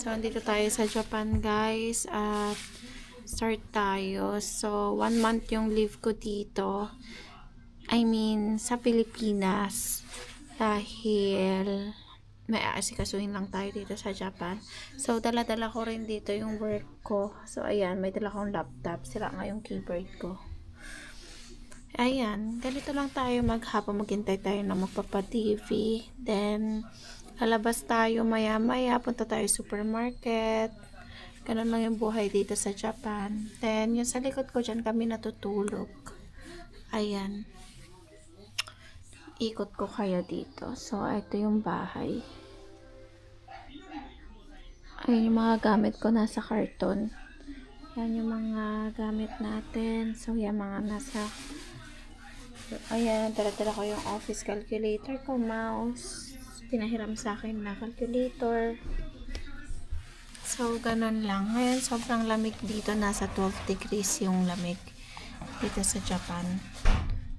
So, andito tayo sa Japan, guys. At start tayo. So, 1 month yung leave ko dito. I mean, sa Pilipinas. Dahil may aasikasuhin lang tayo dito sa Japan. So, dala-dala ko rin dito yung work ko. So, ayan, may dala akong laptop. Sira nga yung keyboard ko. Ayan, ganito lang tayo maghapon, maghintay tayo na magpapa-TV. Then, lalabas tayo maya-maya, punta tayo supermarket. Ganun lang yung buhay dito sa Japan. Then, yung sa likod ko dyan kami natutulog. Ayan. Ikot ko kayo dito. So, ito yung bahay. Ayan yung mga gamit ko nasa karton. Yan yung mga gamit natin. So, yan mga nasa... Ayan, dala-dala ko yung office calculator ko, mouse. Pinahiram sa akin na calculator. So, ganun lang. Ngayon, sobrang lamig dito. Nasa 12 degrees yung lamig dito sa Japan.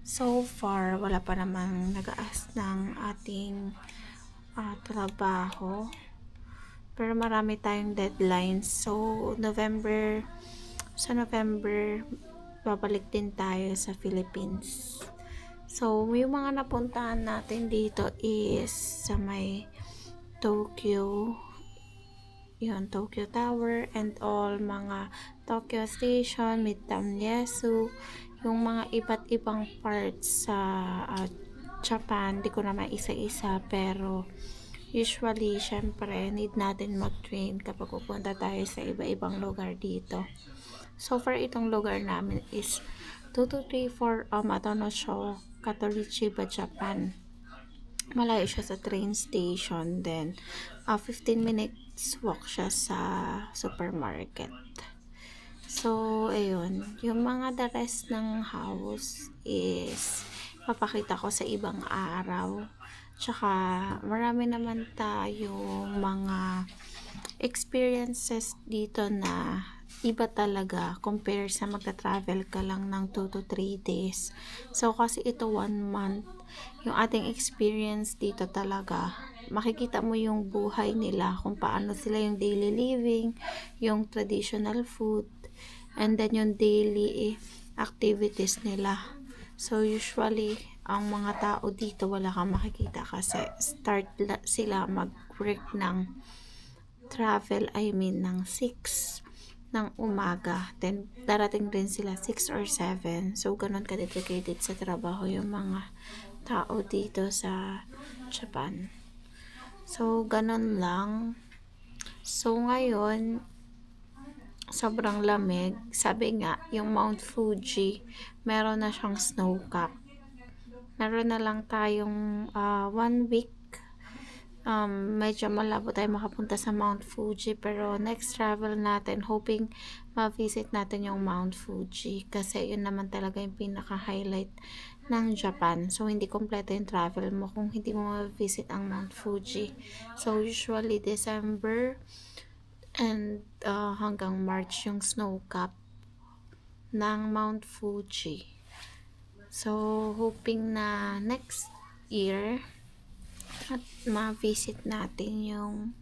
So far, wala pa namang nag-aas ng ating trabaho. Pero marami tayong deadlines. So, sa November, babalik din tayo sa Philippines. So, yung mga napuntahan natin dito is sa may Tokyo. Yun, Tokyo Tower and all, mga Tokyo Station, Midtown Yaesu, yung mga iba't ibang parts sa Japan. Di ko na maisa-isa, pero usually, syempre, need natin mag-train kapag pupunta tayo sa iba-ibang lugar dito. So far, itong lugar namin is 2234 Matanosho, Katorichiba, Japan. Malayo siya sa train station. Then, 15 minutes walk siya sa supermarket. So, ayun. Yung mga the rest ng house is papakita ko sa ibang araw. Tsaka, marami naman tayong mga experiences dito na iba talaga compare sa magta-travel ka lang ng 2 to 3 days. So, kasi ito 1 month, yung ating experience dito talaga, makikita mo yung buhay nila, kung paano sila yung daily living, yung traditional food, and then yung daily activities nila. So, usually, ang mga tao dito wala kang makikita kasi start sila mag-work ng travel, ng 6 ng umaga. Then, darating din sila 6 or 7. So, ganun ka-dedicated sa trabaho yung mga tao dito sa Japan. So, ganun lang. So, ngayon, sobrang lamig. Sabi nga, yung Mount Fuji, meron na siyang snow cap. Meron na lang tayong 1 week. Medyo malabo tayo makapunta sa Mount Fuji, pero next travel natin, hoping ma-visit natin yung Mount Fuji kasi yun naman talaga yung pinaka-highlight ng Japan. So, hindi kompleto yung travel mo kung hindi mo ma-visit ang Mount Fuji. So, usually December and hanggang March yung snow cap ng Mount Fuji. So, hoping na next year at ma-visit natin yung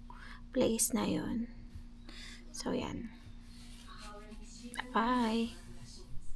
place na yon. So, yan. Bye!